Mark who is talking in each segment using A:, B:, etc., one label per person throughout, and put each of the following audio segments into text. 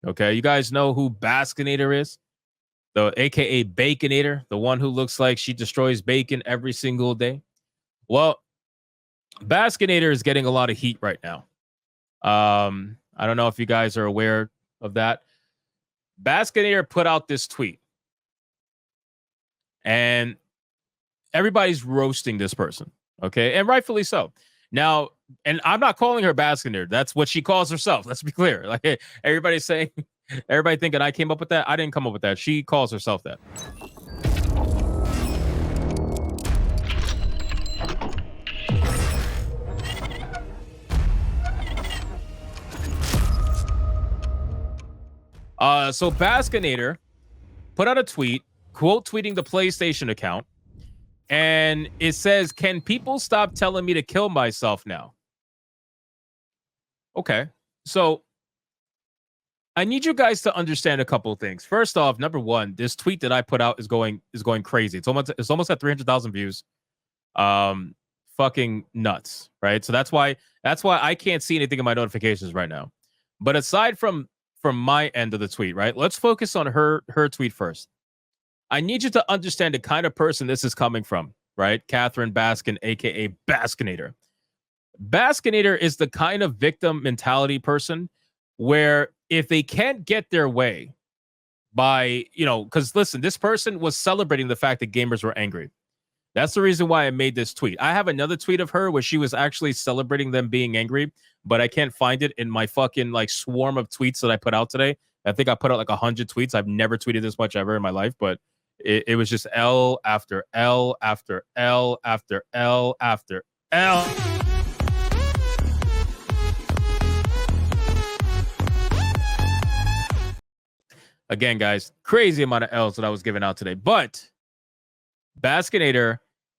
A: Okay, you guys know who Baskinator is? The AKA Baconator, the one who looks like she destroys bacon every single day. Well, Baskinator is getting a lot of heat right now. I don't know if you guys are aware of that. Baskinator put out this tweet, and everybody's roasting this person. Okay, and rightfully so. Now, and I'm not calling her Baskinator. That's what she calls herself. Let's be clear. Like everybody's saying, everybody thinking I came up with that. I didn't come up with that. She calls herself that. So Baskinator put out a tweet, quote tweeting the PlayStation account, and it says, "Can people stop telling me to kill myself now?" Okay, so I need you guys to understand a couple of things. First off, number one, this tweet that I put out is going crazy. It's almost at 300,000 views. Fucking nuts, right? So that's why I can't see anything in my notifications right now. But aside from my end of the tweet, right? Let's focus on her tweet first. I need you to understand the kind of person this is coming from, right? Catherine Baskin, aka Baskinator. Baskinator is the kind of victim mentality person where if they can't get their way by, because listen, this person was celebrating the fact that gamers were angry. That's the reason why I made this tweet. I have another tweet of her where she was actually celebrating them being angry, but I can't find it in my fucking like swarm of tweets that I put out today. I think I put out like 100 tweets. I've never tweeted this much ever in my life, but it was just L after L after L after L after L. Again, guys, crazy amount of L's that I was giving out today. But Baskinator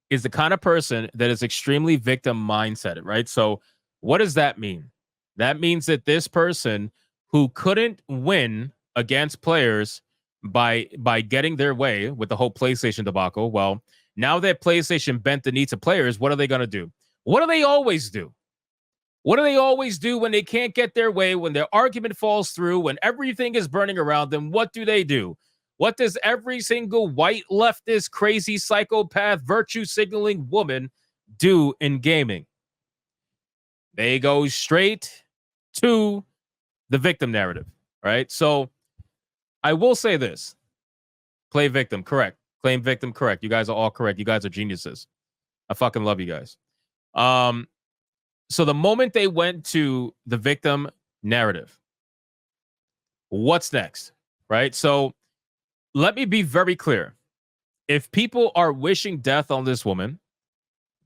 A: is the kind of person that is extremely victim mindset, right? So what does that mean? That means that this person who couldn't win against players by getting their way with the whole PlayStation debacle, well, now that PlayStation bent the knee to players, what are they going to do? What do they always do? What do they always do when they can't get their way, when their argument falls through, when everything is burning around them? What do? What does every single white leftist, crazy psychopath, virtue signaling woman do in gaming? They go straight to the victim narrative, right? So I will say this. Play victim, correct. Claim victim, correct. You guys are all correct. You guys are geniuses. I fucking love you guys. So the moment they went to the victim narrative, what's next, right? So let me be very clear. If people are wishing death on this woman,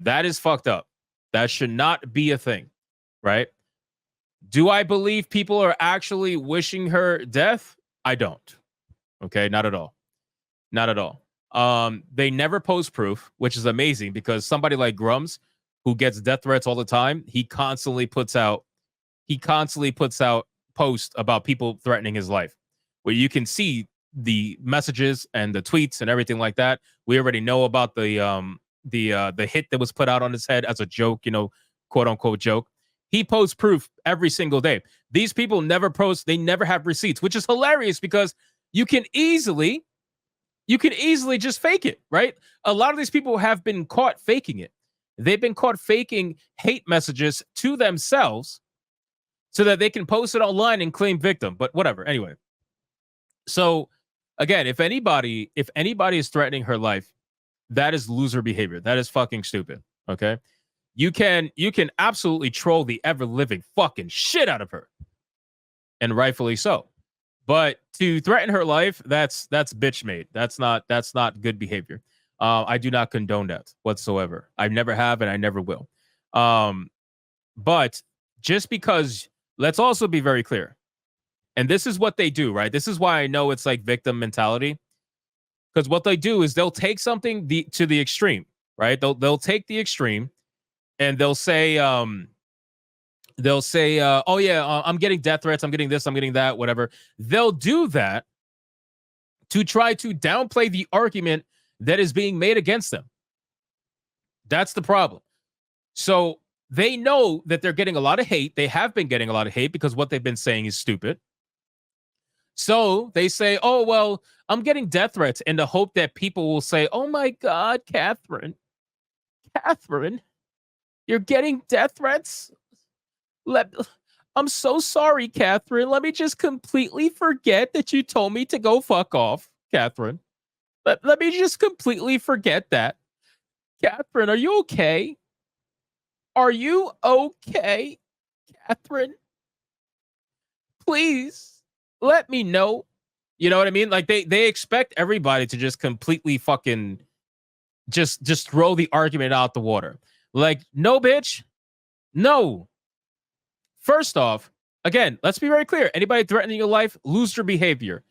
A: that is fucked up. That should not be a thing, right? Do I believe people are actually wishing her death? I don't. Okay, not at all. Not at all. They never post proof, which is amazing because somebody like Grums, who gets death threats all the time, he constantly puts out posts about people threatening his life, where you can see the messages and the tweets and everything like that. We already know about the hit that was put out on his head as a joke, quote unquote joke. He posts proof every single day. These people never post, they never have receipts, which is hilarious because you can easily just fake it, right? A lot of these people have been caught faking it. They've been caught faking hate messages to themselves so that they can post it online and claim victim, but whatever. Anyway. So again, if anybody is threatening her life, that is loser behavior. That is fucking stupid. Okay. You can absolutely troll the ever living fucking shit out of her. And rightfully so. But to threaten her life, that's bitch made. That's not good behavior. I do not condone that whatsoever. I never have and I never will. But just because, let's also be very clear. And this is what they do, right? This is why I know it's like victim mentality. Because what they do is they'll take something to the extreme, right? They'll take the extreme and they'll say, oh yeah, I'm getting death threats, I'm getting this, I'm getting that, whatever. They'll do that to try to downplay the argument that is being made against them. That's the problem. So they know that they're getting a lot of hate. They have been getting a lot of hate because what they've been saying is stupid. So they say, oh, well, I'm getting death threats in the hope that people will say, oh my God, Catherine, you're getting death threats? I'm so sorry, Catherine. Let me just completely forget that you told me to go fuck off, Catherine. Let me just completely forget that. Catherine, are you okay? Are you okay, Catherine? Please let me know. You know what I mean? Like they expect everybody to just completely fucking just throw the argument out the water. Like, no, bitch. No. First off, again, let's be very clear. Anybody threatening your life, lose your behavior.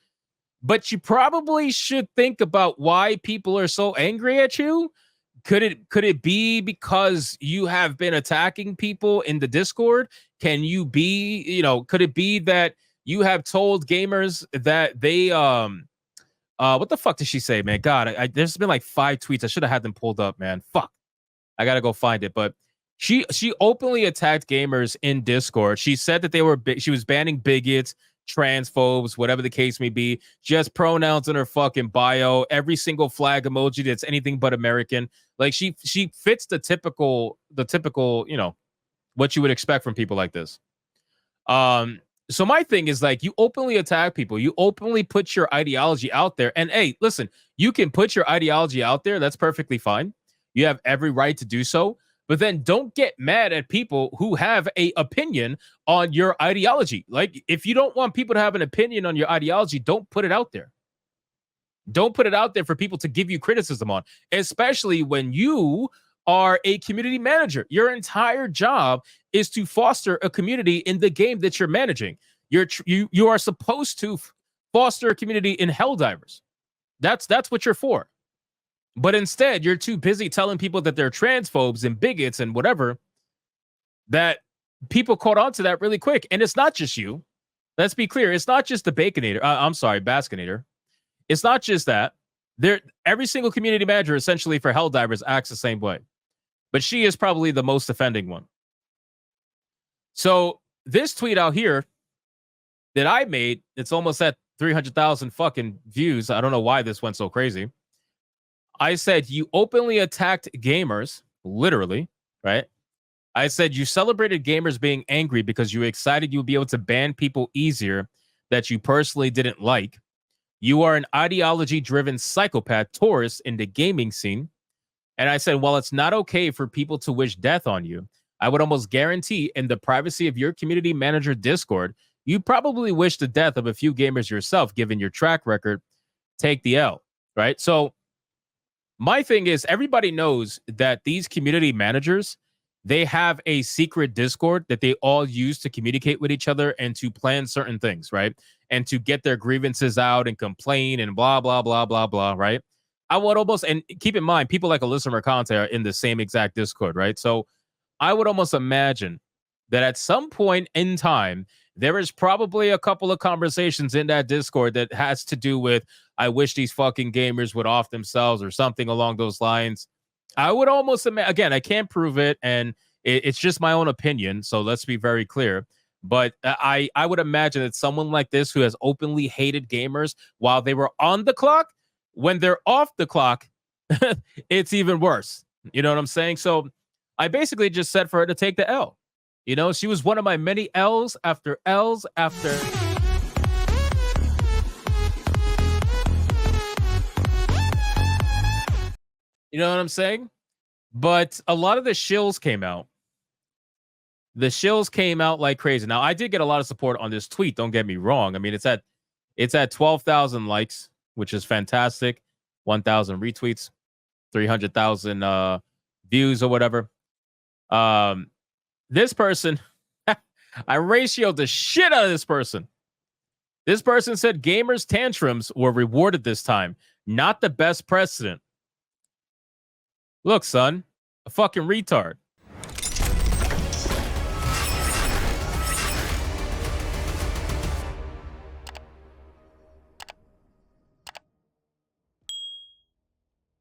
A: But you probably should think about why people are so angry at you. Could it be because you have been attacking people in the Discord? Can you be, could it be that you have told gamers that they what the fuck did she say, man? God, there's been like 5 tweets. I should have had them pulled up, man. Fuck. I gotta go find it. But she openly attacked gamers in Discord. She said that she was banning bigots, transphobes, whatever the case may be. She has pronouns in her fucking bio. Every single flag emoji that's anything but American. Like she fits the typical, what you would expect from people like this. So my thing is, like, you openly attack people. You openly put your ideology out there. And hey, listen, you can put your ideology out there. That's perfectly fine. You have every right to do so. But then don't get mad at people who have a opinion on your ideology. Like, if you don't want people to have an opinion on your ideology, don't put it out there. Don't put it out there for people to give you criticism on, especially when you are a community manager. Your entire job is to foster a community in the game that you're managing. You are supposed to foster a community in Helldivers. That's what you're for. But instead, you're too busy telling people that they're transphobes and bigots and whatever, that people caught on to that really quick. And it's not just you. Let's be clear. It's not just the Baskinator. It's not just that. Every single community manager, essentially, for Helldivers acts the same way. But she is probably the most offending one. So this tweet out here that I made, it's almost at 300,000 fucking views. I don't know why this went so crazy. I said, you openly attacked gamers, literally, right? I said, you celebrated gamers being angry because you were excited you would be able to ban people easier that you personally didn't like. You are an ideology-driven psychopath tourist in the gaming scene. And I said, while it's not okay for people to wish death on you, I would almost guarantee in the privacy of your community manager Discord, you probably wish the death of a few gamers yourself, given your track record. Take the L, right? So my thing is, everybody knows that these community managers, they have a secret Discord that they all use to communicate with each other and to plan certain things, right? And to get their grievances out and complain and blah, blah, blah, blah, blah, right? I would almost, and keep in mind, people like Alyssa Mercante are in the same exact Discord, right? So I would almost imagine that at some point in time, there is probably a couple of conversations in that Discord that has to do with, I wish these fucking gamers would off themselves or something along those lines. I would almost imagine, again, I can't prove it, and it's just my own opinion, so let's be very clear. But I would imagine that someone like this who has openly hated gamers while they were on the clock, when they're off the clock, it's even worse. You know what I'm saying? So I basically just said for her to take the L. You know, she was one of my many L's after L's after. You know what I'm saying? But a lot of the shills came out. The shills came out like crazy. Now, I did get a lot of support on this tweet. Don't get me wrong. I mean, it's at 12,000 likes, which is fantastic. 1,000 retweets, 300,000 views or whatever. This person, I ratioed the shit out of this person. This person said gamers' tantrums were rewarded this time, not the best precedent. Look, son, a fucking retard.